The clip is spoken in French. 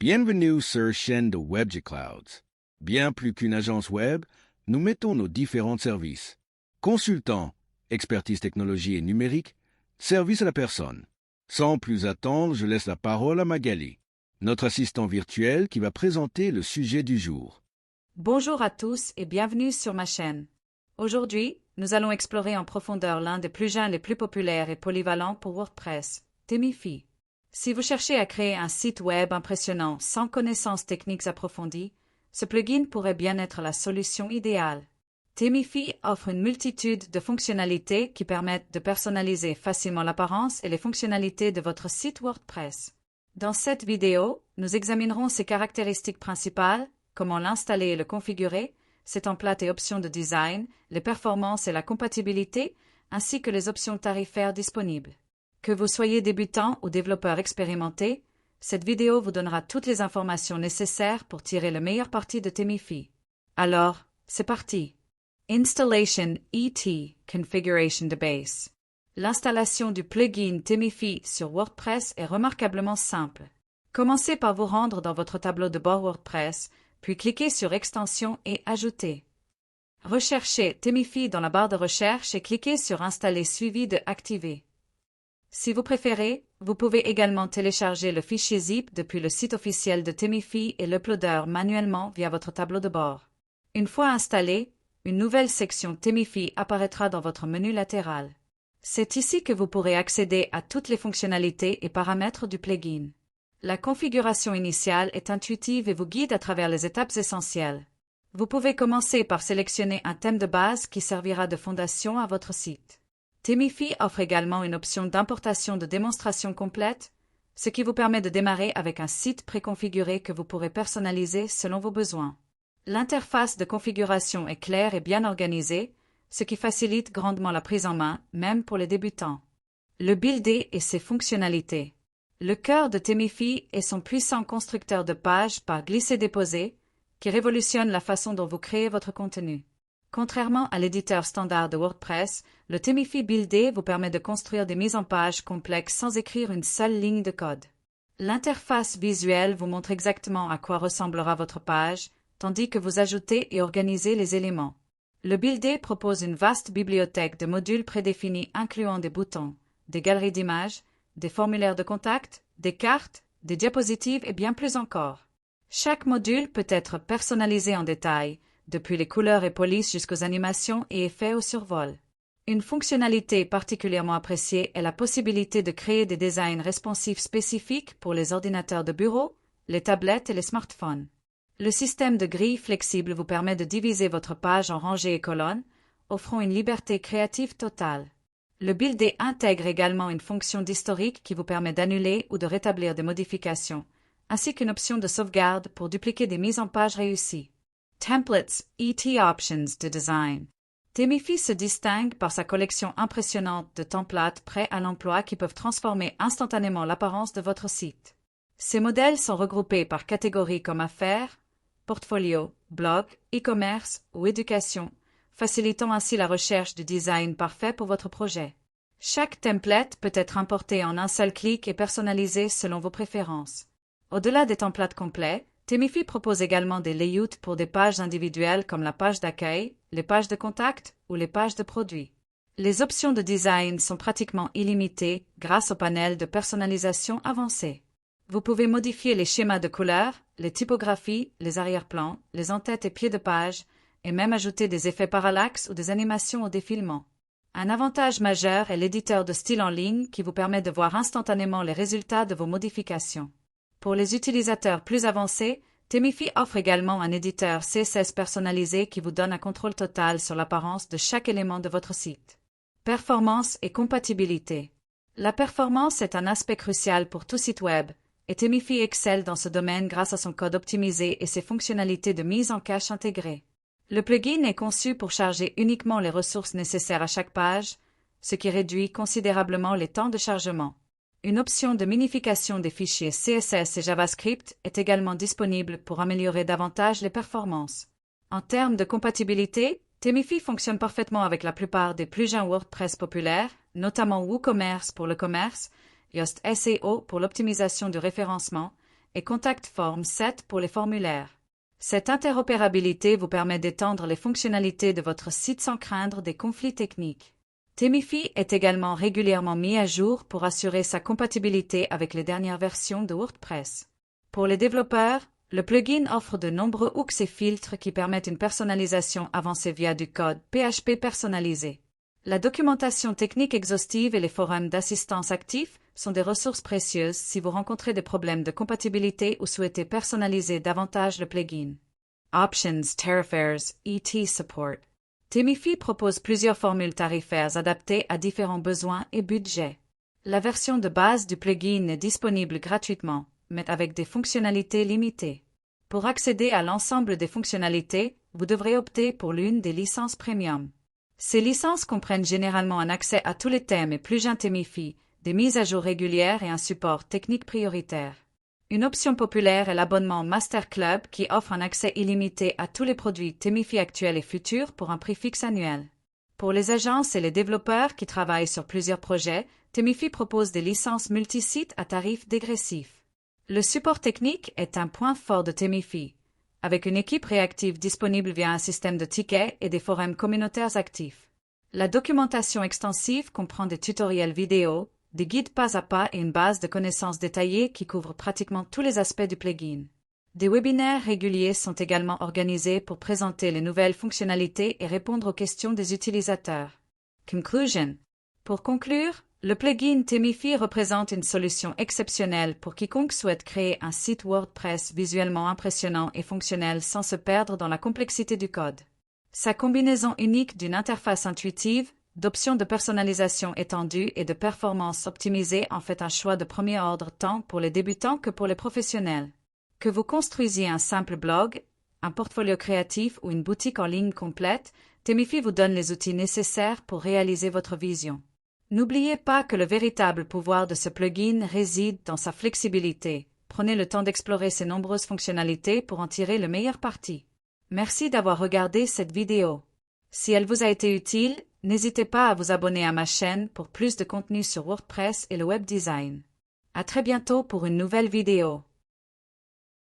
Bienvenue sur chaîne de WebGClouds. Bien plus qu'une agence web, nous mettons nos différents services. Consultant, expertise technologie et numérique, service à la personne. Sans plus attendre, je laisse la parole à Magali, notre assistant virtuel qui va présenter le sujet du jour. Bonjour à tous et bienvenue sur ma chaîne. Aujourd'hui, nous allons explorer en profondeur l'un des plugins les plus populaires et polyvalents pour WordPress, Themify. Si vous cherchez à créer un site web impressionnant sans connaissances techniques approfondies, ce plugin pourrait bien être la solution idéale. Themify offre une multitude de fonctionnalités qui permettent de personnaliser facilement l'apparence et les fonctionnalités de votre site WordPress. Dans cette vidéo, nous examinerons ses caractéristiques principales, comment l'installer et le configurer, ses templates et options de design, les performances et la compatibilité, ainsi que les options tarifaires disponibles. Que vous soyez débutant ou développeur expérimenté, cette vidéo vous donnera toutes les informations nécessaires pour tirer le meilleur parti de Themify. Alors, c'est parti. Installation ET Configuration de Base. L'installation du plugin Themify sur WordPress est remarquablement simple. Commencez par vous rendre dans votre tableau de bord WordPress, puis cliquez sur Extensions et Ajouter. Recherchez Themify dans la barre de recherche et cliquez sur Installer suivi de Activer. Si vous préférez, vous pouvez également télécharger le fichier zip depuis le site officiel de Themify et l'uploader manuellement via votre tableau de bord. Une fois installé, une nouvelle section Themify apparaîtra dans votre menu latéral. C'est ici que vous pourrez accéder à toutes les fonctionnalités et paramètres du plugin. La configuration initiale est intuitive et vous guide à travers les étapes essentielles. Vous pouvez commencer par sélectionner un thème de base qui servira de fondation à votre site. Themify offre également une option d'importation de démonstration complète, ce qui vous permet de démarrer avec un site préconfiguré que vous pourrez personnaliser selon vos besoins. L'interface de configuration est claire et bien organisée, ce qui facilite grandement la prise en main, même pour les débutants. Le builder et ses fonctionnalités. Le cœur de Themify est son puissant constructeur de pages par glisser-déposer, qui révolutionne la façon dont vous créez votre contenu. Contrairement à l'éditeur standard de WordPress, le Themify Builder vous permet de construire des mises en page complexes sans écrire une seule ligne de code. L'interface visuelle vous montre exactement à quoi ressemblera votre page, tandis que vous ajoutez et organisez les éléments. Le Builder propose une vaste bibliothèque de modules prédéfinis incluant des boutons, des galeries d'images, des formulaires de contact, des cartes, des diapositives et bien plus encore. Chaque module peut être personnalisé en détail, depuis les couleurs et polices jusqu'aux animations et effets au survol. Une fonctionnalité particulièrement appréciée est la possibilité de créer des designs responsifs spécifiques pour les ordinateurs de bureau, les tablettes et les smartphones. Le système de grilles flexible vous permet de diviser votre page en rangées et colonnes, offrant une liberté créative totale. Le Builder intègre également une fonction d'historique qui vous permet d'annuler ou de rétablir des modifications, ainsi qu'une option de sauvegarde pour dupliquer des mises en page réussies. Templates, ET Options de Design. Themify se distingue par sa collection impressionnante de templates prêts à l'emploi qui peuvent transformer instantanément l'apparence de votre site. Ces modèles sont regroupés par catégories comme affaires, portfolio, blog, e-commerce ou éducation, facilitant ainsi la recherche du design parfait pour votre projet. Chaque template peut être importé en un seul clic et personnalisé selon vos préférences. Au-delà des templates complets, Themify propose également des layouts pour des pages individuelles comme la page d'accueil, les pages de contact ou les pages de produits. Les options de design sont pratiquement illimitées grâce au panel de personnalisation avancé. Vous pouvez modifier les schémas de couleurs, les typographies, les arrière-plans, les en-têtes et pieds de page, et même ajouter des effets parallaxes ou des animations au défilement. Un avantage majeur est l'éditeur de style en ligne qui vous permet de voir instantanément les résultats de vos modifications. Pour les utilisateurs plus avancés, Themify offre également un éditeur CSS personnalisé qui vous donne un contrôle total sur l'apparence de chaque élément de votre site. Performance et compatibilité. La performance est un aspect crucial pour tout site web, et Themify excelle dans ce domaine grâce à son code optimisé et ses fonctionnalités de mise en cache intégrées. Le plugin est conçu pour charger uniquement les ressources nécessaires à chaque page, ce qui réduit considérablement les temps de chargement. Une option de minification des fichiers CSS et JavaScript est également disponible pour améliorer davantage les performances. En termes de compatibilité, Themify fonctionne parfaitement avec la plupart des plugins WordPress populaires, notamment WooCommerce pour le commerce, Yoast SEO pour l'optimisation du référencement et Contact Form 7 pour les formulaires. Cette interopérabilité vous permet d'étendre les fonctionnalités de votre site sans craindre des conflits techniques. Themify est également régulièrement mis à jour pour assurer sa compatibilité avec les dernières versions de WordPress. Pour les développeurs, le plugin offre de nombreux hooks et filtres qui permettent une personnalisation avancée via du code PHP personnalisé. La documentation technique exhaustive et les forums d'assistance actifs sont des ressources précieuses si vous rencontrez des problèmes de compatibilité ou souhaitez personnaliser davantage le plugin. Options, Tarifaires, ET Support. Themify propose plusieurs formules tarifaires adaptées à différents besoins et budgets. La version de base du plugin est disponible gratuitement, mais avec des fonctionnalités limitées. Pour accéder à l'ensemble des fonctionnalités, vous devrez opter pour l'une des licences premium. Ces licences comprennent généralement un accès à tous les thèmes et plugins Themify, des mises à jour régulières et un support technique prioritaire. Une option populaire est l'abonnement Master Club qui offre un accès illimité à tous les produits Themify actuels et futurs pour un prix fixe annuel. Pour les agences et les développeurs qui travaillent sur plusieurs projets, Themify propose des licences multisites à tarifs dégressifs. Le support technique est un point fort de Themify, avec une équipe réactive disponible via un système de tickets et des forums communautaires actifs. La documentation extensive comprend des tutoriels vidéo, des guides pas à pas et une base de connaissances détaillées qui couvrent pratiquement tous les aspects du plugin. Des webinaires réguliers sont également organisés pour présenter les nouvelles fonctionnalités et répondre aux questions des utilisateurs. Conclusion. Pour conclure, le plugin Themify représente une solution exceptionnelle pour quiconque souhaite créer un site WordPress visuellement impressionnant et fonctionnel sans se perdre dans la complexité du code. Sa combinaison unique d'une interface intuitive, d'options de personnalisation étendues et de performance optimisée en fait un choix de premier ordre tant pour les débutants que pour les professionnels. Que vous construisiez un simple blog, un portfolio créatif ou une boutique en ligne complète, Themify vous donne les outils nécessaires pour réaliser votre vision. N'oubliez pas que le véritable pouvoir de ce plugin réside dans sa flexibilité. Prenez le temps d'explorer ses nombreuses fonctionnalités pour en tirer le meilleur parti. Merci d'avoir regardé cette vidéo. Si elle vous a été utile, n'hésitez pas à vous abonner à ma chaîne pour plus de contenu sur WordPress et le web design. À très bientôt pour une nouvelle vidéo.